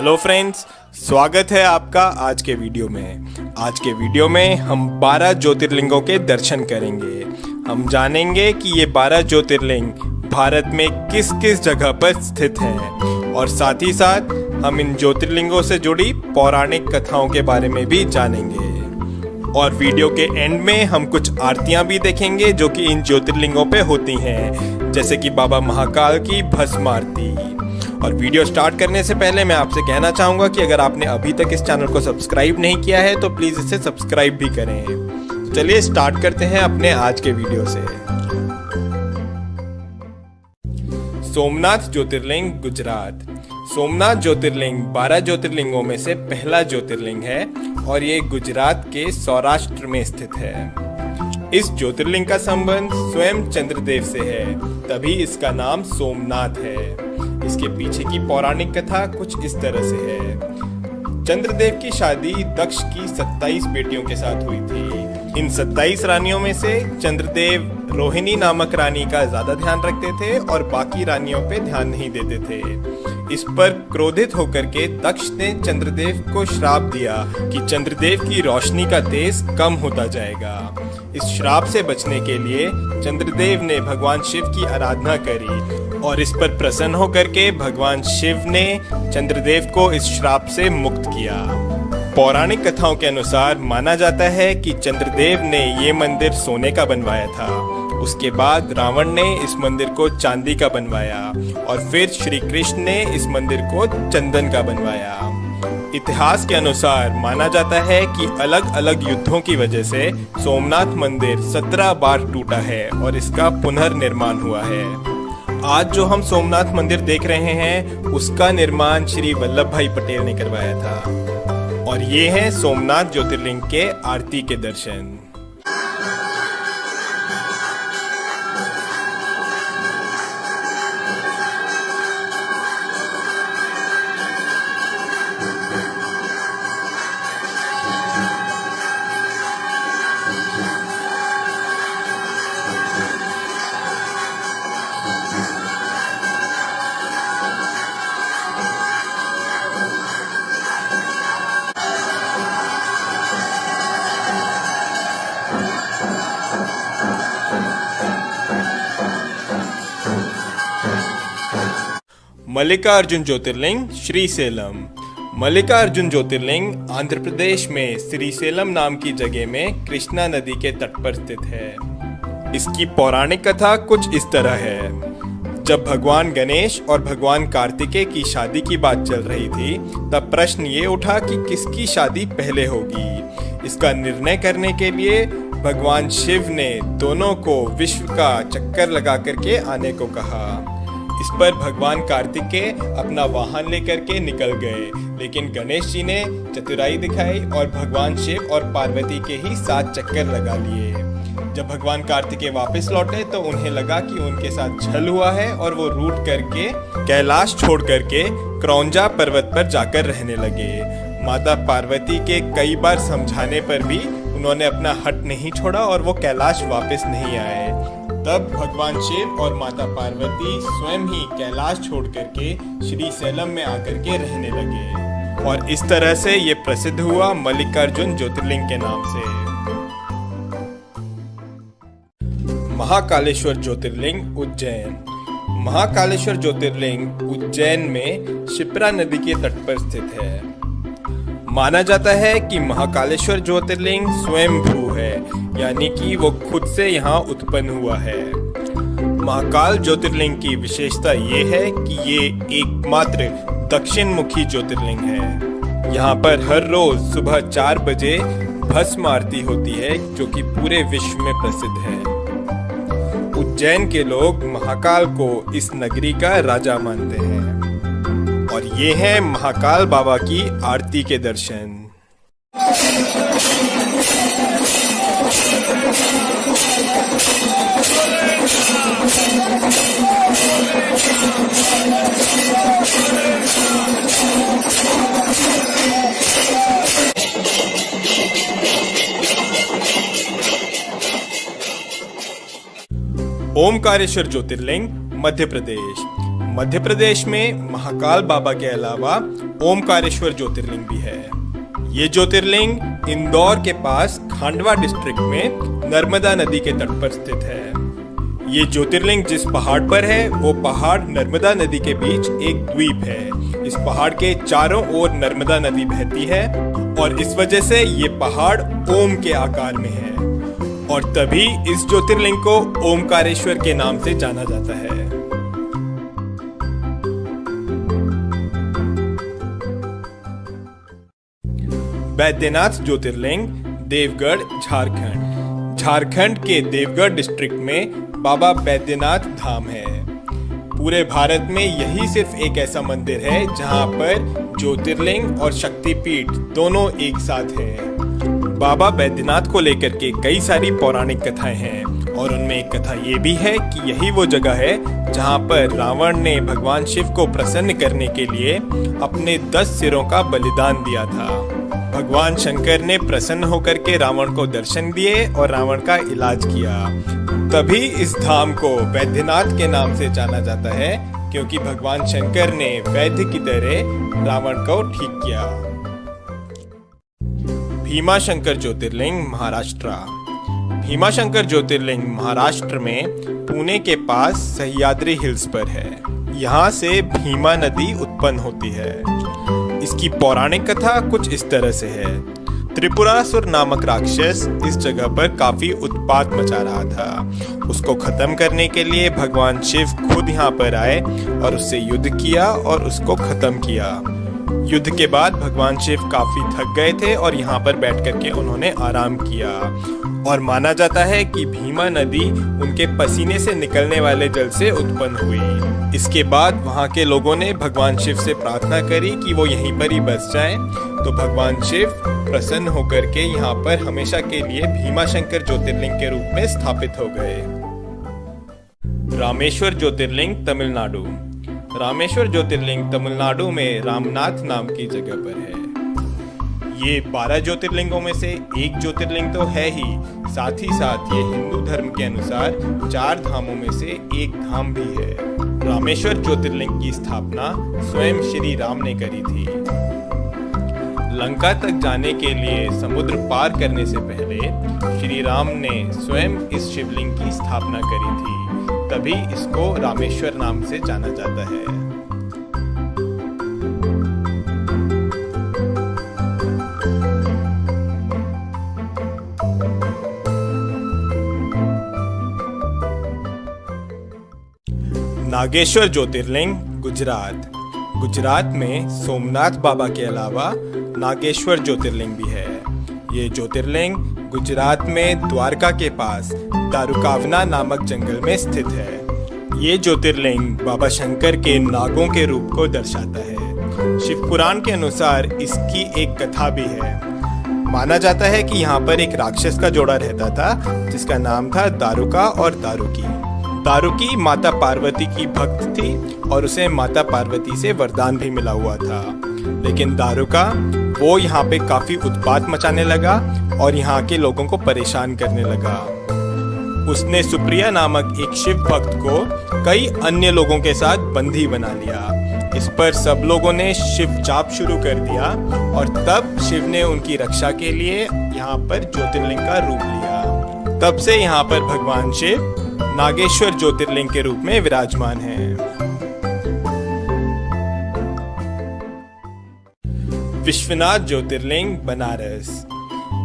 Hello friends, स्वागत है आपका आज के वीडियो में। आज के वीडियो में हम 12 ज्योतिर्लिंगों के दर्शन करेंगे। हम जानेंगे कि ये 12 ज्योतिर्लिंग भारत में किस किस जगह पर स्थित हैं और साथ ही साथ हम इन ज्योतिर्लिंगों से जुड़ी पौराणिक कथाओं के बारे में भी जानेंगे। और वीडियो के एंड में हम कुछ आरतियां भी देखेंगे जो कि इन ज्योतिर्लिंगों पे होती हैं, जैसे कि बाबा महाकाल की भस्म आरती। और वीडियो स्टार्ट करने से पहले मैं आपसे कहना चाहूँगा कि अगर आपने अभी तक इस चैनल को सब्सक्राइब नहीं किया है तो प्लीज़ इसे सब्सक्राइब भी करें। तो चलिए स्टार्ट करते हैं अपने आज के वीडियो से। सोमनाथ ज्योतिर्लिंग, गुजरात। सोमनाथ ज्योतिर्लिंग 12 ज्योतिर्लिंगों में से पहला ज्योतिर्लिंग है और ये गुजरात के सौराष्ट्र में स्थित है। इस ज्योतिर्लिंग का संबंध स्वयं चंद्रदेव से है, तभी इसका नाम सोमनाथ है। इसके पीछे की पौराणिक कथा कुछ इस तरह से है। चंद्रदेव की शादी दक्ष की 27 बेटियों के साथ हुई थी। इन 27 रानियों में से चंद्रदेव रोहिणी नामक रानी का ज्यादा ध्यान रखते थे और बाकी रानियों पे ध्यान नहीं देते थे। इस पर क्रोधित होकर के दक्ष ने चंद्रदेव को श्राप दिया कि चंद्रदेव की रोशनी का तेज कम होता जाएगा। इस श्राप से बचने के लिए चंद्रदेव ने भगवान शिव की आराधना करी और इस पर प्रसन्न होकर के भगवान शिव ने चंद्रदेव को इस श्राप से मुक्त किया। पौराणिक कथाओं के अनुसार माना जाता है कि चंद्रदेव ने ये मंदिर सोने का बनवाया था। उसके बाद रावण ने इस मंदिर को चांदी का बनवाया और फिर श्री कृष्ण ने इस मंदिर को चंदन का बनवाया। इतिहास के अनुसार माना जाता है कि अलग अलग युद्धों की वजह से सोमनाथ मंदिर 17 बार टूटा है और इसका पुनर्निर्माण हुआ है। आज जो हम सोमनाथ मंदिर देख रहे हैं उसका निर्माण श्री वल्लभ भाई पटेल ने करवाया था। और ये है सोमनाथ ज्योतिर्लिंग के आरती के दर्शन। मल्लिकार्जुन ज्योतिर्लिंग, श्रीसेलम। मल्लिकार्जुन ज्योतिर्लिंग आंध्र प्रदेश में श्रीसेलम नाम की जगह में कृष्णा नदी के तट पर स्थित है। इसकी पौराणिक कथा कुछ इस तरह है। जब भगवान गणेश और भगवान कार्तिकेय की शादी की बात चल रही थी तब प्रश्न ये उठा कि किसकी शादी पहले होगी। इसका निर्णय करने के लिए भगवान शिव ने दोनों को विश्व का चक्कर लगा करके आने को कहा। इस पर भगवान कार्तिकेय अपना वाहन लेकर के निकल गए, लेकिन गणेश जी ने चतुराई दिखाई और भगवान शिव और पार्वती के ही 7 चक्कर लगा लिए। जब भगवान कार्तिकेय वापस लौटे तो उन्हें लगा कि उनके साथ छल हुआ है और वो रूठ करके कैलाश छोड़ करके क्रौंजा पर्वत पर जाकर रहने लगे। माता पार्वती के कई बार समझाने पर भी उन्होंने अपना हट नहीं छोड़ा और वो कैलाश वापस नहीं आए। तब भगवान शिव और माता पार्वती स्वयं ही कैलाश छोड़ करके श्रीसेलम में आकर के रहने लगे और इस तरह से ये प्रसिद्ध हुआ मल्लिकार्जुन ज्योतिर्लिंग के नाम से। महाकालेश्वर ज्योतिर्लिंग, उज्जैन। महाकालेश्वर ज्योतिर्लिंग उज्जैन में शिप्रा नदी के तट पर स्थित है। माना जाता है कि महाकालेश्वर ज्योतिर्लिंग स्वयंभू है, यानी कि वो खुद से यहाँ उत्पन्न हुआ है। महाकाल ज्योतिर्लिंग की विशेषता ये है कि ये एकमात्र दक्षिण मुखी ज्योतिर्लिंग है। यहाँ पर हर रोज सुबह 4 बजे भस्म आरती होती है जो कि पूरे विश्व में प्रसिद्ध है। उज्जैन के लोग महाकाल को इस नगरी का राजा मानते हैं। और ये है महाकाल बाबा की आरती के दर्शन। ओमकारेश्वर ज्योतिर्लिंग, मध्य प्रदेश। मध्य प्रदेश में महाकाल बाबा के अलावा ओमकारेश्वर ज्योतिर्लिंग भी है। ये ज्योतिर्लिंग इंदौर के पास खांडवा डिस्ट्रिक्ट में नर्मदा नदी के तट पर स्थित है। ये ज्योतिर्लिंग जिस पहाड़ पर है वो पहाड़ नर्मदा नदी के बीच एक द्वीप है। इस पहाड़ के चारों ओर नर्मदा नदी बहती है और इस वजह से ये पहाड़ ओम के आकार में है और तभी इस ज्योतिर्लिंग को ओमकारेश्वर के नाम से जाना जाता है। बैद्यनाथ ज्योतिर्लिंग देवगढ़ झारखंड। झारखंड के देवगढ़ डिस्ट्रिक्ट में बाबा बैद्यनाथ धाम है। पूरे भारत में यही सिर्फ एक ऐसा मंदिर है जहां पर ज्योतिर्लिंग और शक्तिपीठ दोनों एक साथ है। बाबा बैद्यनाथ को लेकर के कई सारी पौराणिक कथाएं हैं और उनमें एक कथा ये भी है कि यही वो जगह है जहां पर रावण ने भगवान शिव को प्रसन्न करने के लिए अपने 10 सिरों का बलिदान दिया था। भगवान शंकर ने प्रसन्न होकर के रावण को दर्शन दिए और रावण का इलाज किया। तभी इस धाम को वैद्यनाथ के नाम से जाना जाता है क्योंकि भगवान शंकर ने वैद्य की तरह रावण को ठीक किया। भीमाशंकर ज्योतिर्लिंग महाराष्ट्र। भीमाशंकर ज्योतिर्लिंग महाराष्ट्र में पुणे के पास सह्याद्री हिल्स पर है। यहाँ से भीमा नदी उत्पन्न होती है। इसकी पौराणिक कथा कुछ इस तरह से है। त्रिपुरासुर नामक राक्षस इस जगह पर काफी उत्पात मचा रहा था। उसको खत्म करने के लिए भगवान शिव खुद यहाँ पर आए और उससे युद्ध किया और उसको खत्म किया। युद्ध के बाद भगवान शिव काफी थक गए थे और यहाँ पर बैठ करके उन्होंने आराम किया और माना जाता है कि भीमा नदी उनके पसीने से निकलने वाले जल से उत्पन्न हुई। इसके बाद वहाँ के लोगों ने भगवान शिव से प्रार्थना करी कि वो यहीं पर ही बस जाएं, तो भगवान शिव प्रसन्न होकर के यहाँ पर हमेशा के लिए भीमाशंकर ज्योतिर्लिंग के रूप में स्थापित हो गए। रामेश्वर ज्योतिर्लिंग तमिलनाडु। रामेश्वर ज्योतिर्लिंग तमिलनाडु में रामनाथ नाम की जगह पर है। ये 12 ज्योतिर्लिंगों में से एक ज्योतिर्लिंग तो है ही, साथ ही साथ ये हिंदू धर्म के अनुसार 4 धामों में से एक धाम भी है। रामेश्वर ज्योतिर्लिंग की स्थापना स्वयं श्री राम ने करी थी। लंका तक जाने के लिए समुद्र पार करने से पहले श्री राम ने स्वयं इस शिवलिंग की स्थापना करी थी, तभी इसको रामेश्वर नाम से जाना जाता है। नागेश्वर ज्योतिर्लिंग गुजरात। गुजरात में सोमनाथ बाबा के अलावा नागेश्वर ज्योतिर्लिंग भी है। ये ज्योतिर्लिंग गुजरात में द्वारका के पास दारुकावना नामक जंगल में स्थित है। ये ज्योतिर्लिंग बाबा शंकर के नागों के रूप को दर्शाता है। शिव पुराण के अनुसार इसकी एक कथा भी है। माना जाता है कि यहाँ पर एक राक्षस का जोड़ा रहता था जिसका नाम था दारुका और दारुकी। दारुकी माता पार्वती की भक्त थी और उसे माता पार्वती से वरदान भी मिला हुआ था, लेकिन दारुका वो यहाँ पे काफी उत्पात मचाने लगा और यहाँ के लोगों को परेशान करने लगा। उसने सुप्रिया नामक एक शिव भक्त को कई अन्य लोगों के साथ बंदी बना लिया। इस पर सब लोगों ने शिव जाप शुरू कर दिया और तब शिव ने उनकी रक्षा के लिए यहाँ पर ज्योतिर्लिंग का रूप लिया। तब से यहाँ पर भगवान शिव नागेश्वर ज्योतिर्लिंग के रूप में विराजमान हैं। विश्वनाथ ज्योतिर्लिंग बनारस।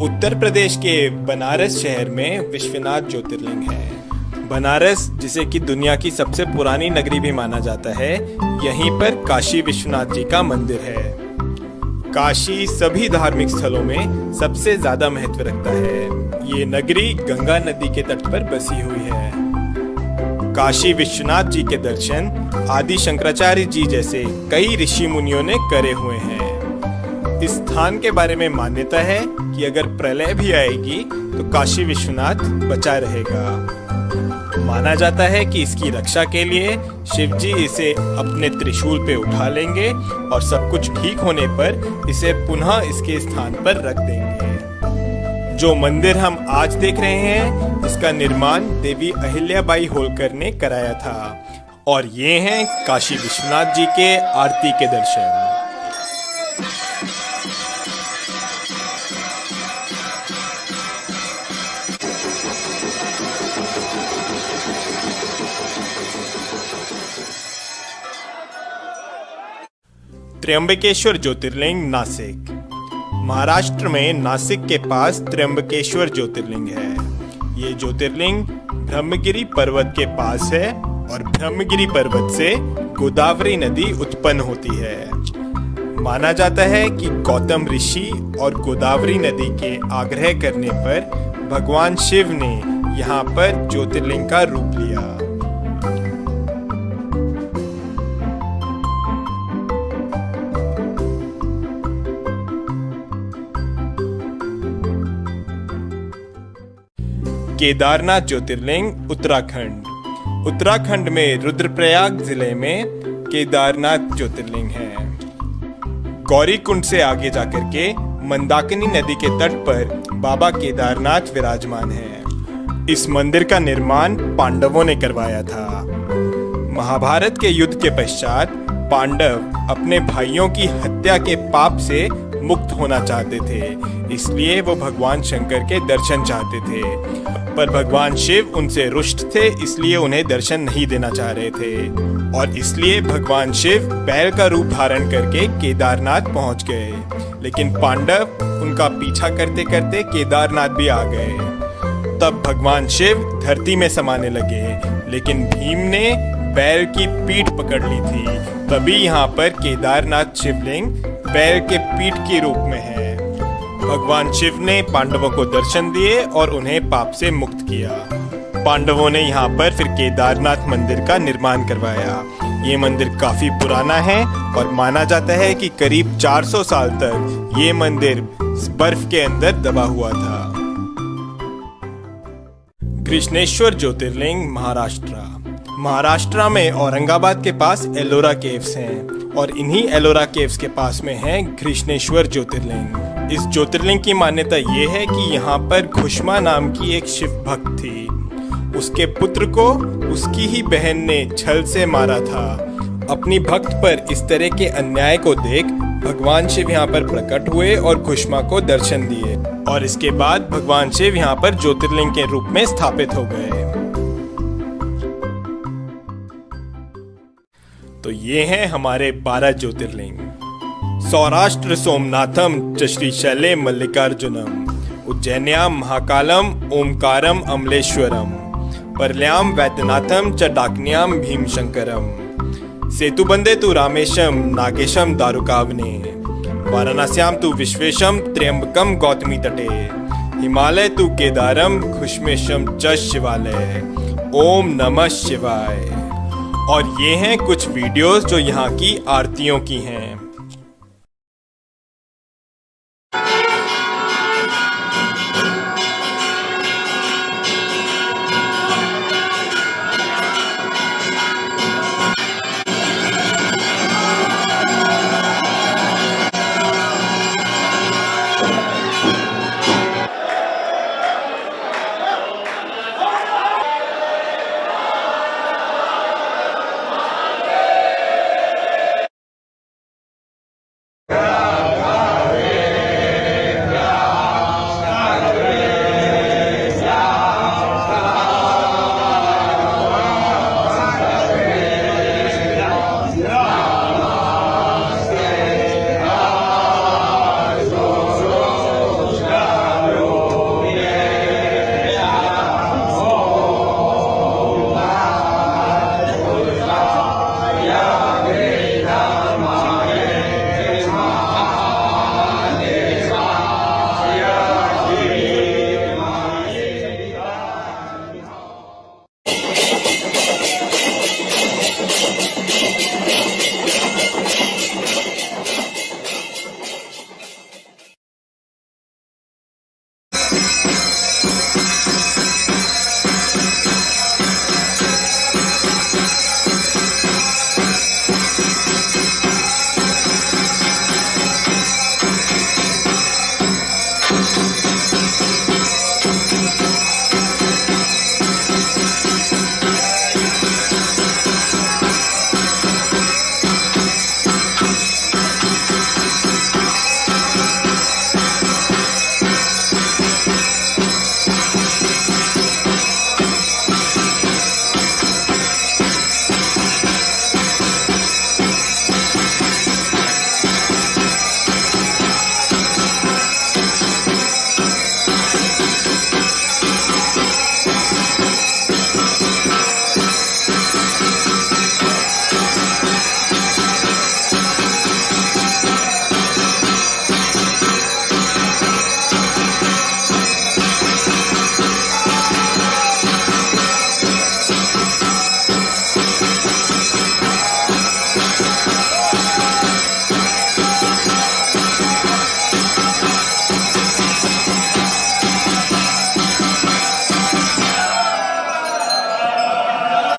उत्तर प्रदेश के बनारस शहर में विश्वनाथ ज्योतिर्लिंग है। बनारस, जिसे कि दुनिया की सबसे पुरानी नगरी भी माना जाता है, यहीं पर काशी विश्वनाथ जी का मंदिर है। काशी सभी धार्मिक स्थलों में सबसे ज्यादा महत्व रखता है। ये नगरी गंगा नदी के तट पर बसी हुई है। काशी विश्वनाथ जी के दर्शन आदि शंकराचार्य जी जैसे कई ऋषि मुनियों ने करे हुए हैं। इस स्थान के बारे में मान्यता है कि अगर प्रलय भी आएगी तो काशी विश्वनाथ बचा रहेगा। माना जाता है कि इसकी रक्षा के लिए शिव जी इसे अपने त्रिशूल पे उठा लेंगे और सब कुछ ठीक होने पर इसे पुनः इसके स्थान पर रख देंगे। जो मंदिर हम आज देख रहे हैं, इसका निर्माण देवी अहिल्याबाई होलकर ने कराया था और ये हैं काशी विश्वनाथ जी के आरती के दर्शन। त्र्यंबकेश्वर ज्योतिर्लिंग नासिक। महाराष्ट्र में नासिक के पास त्र्यंबकेश्वर ज्योतिर्लिंग है। ये ज्योतिर्लिंग ब्रह्मगिरी पर्वत के पास है और ब्रह्मगिरी पर्वत से गोदावरी नदी उत्पन्न होती है। माना जाता है कि गौतम ऋषि और गोदावरी नदी के आग्रह करने पर भगवान शिव ने यहाँ पर ज्योतिर्लिंग का रूप लिया। केदारनाथ ज्योतिर्लिंग उत्तराखंड। उत्तराखंड में रुद्रप्रयाग जिले में केदारनाथ ज्योतिर्लिंग है। गौरीकुंड से आगे जाकर के मंदाकिनी नदी के तट पर बाबा केदारनाथ विराजमान है। इस मंदिर का निर्माण पांडवों ने करवाया था। महाभारत के युद्ध के पश्चात पांडव अपने भाइयों की हत्या के पाप से मुक्त होना चाहते थे, इसलिए वो भगवान शंकर के दर्शन चाहते थे। पर भगवान शिव उनसे रुष्ट थे, इसलिए उन्हें दर्शन नहीं देना चाह रहे थे और इसलिए भगवान शिव बैल का रूप धारण करके केदारनाथ पहुंच गए। लेकिन पांडव उनका पीछा करते करते केदारनाथ भी आ गए। तब भगवान शिव धरती में समाने लगे, लेकिन भीम ने बैल की पीठ पकड़ ली थी। तभी यहाँ पर केदारनाथ शिवलिंग बैल के पीठ के रूप में है। भगवान शिव ने पांडवों को दर्शन दिए और उन्हें पाप से मुक्त किया। पांडवों ने यहाँ पर फिर केदारनाथ मंदिर का निर्माण करवाया। ये मंदिर काफी पुराना है और माना जाता है कि करीब 400 साल तक ये मंदिर बर्फ के अंदर दबा हुआ था। कृष्णेश्वर ज्योतिर्लिंग महाराष्ट्र में औरंगाबाद के पास एलोरा केव्स हैं और इन्हीं एलोरा केव्स के पास में है कृष्णेश्वर ज्योतिर्लिंग। इस ज्योतिर्लिंग की मान्यता ये है कि यहाँ पर घुष्मा नाम की एक शिव भक्त थी। उसके पुत्र को उसकी ही बहन ने छल से मारा था। अपनी भक्त पर इस तरह के अन्याय को देख भगवान शिव यहाँ पर प्रकट हुए और घुष्मा को दर्शन दिए और इसके बाद भगवान शिव यहाँ पर ज्योतिर्लिंग के रूप में स्थापित हो गए। तो ये हैं हमारे 12 ज्योतिर्लिंग। सौराष्ट्र सोमनाथम च श्रीशैले मल्लिकार्जुनम, उज्जैन्याम महाकालम ओमकारम अमलेश्वरम, परल्याम वैद्यनाथम च डाकन्याम भीमशंकरम, सेतुबंदे तु रामेशम नागेशम दारुकावने, वाराणस्याम तु विश्वेशम त्र्यंबकम गौतमी तटे, हिमालय तु केदारम घुष्मेशम च शिवालय। ओम नमः शिवाय। और ये हैं कुछ वीडियोस जो यहाँ की आरतियों की हैं।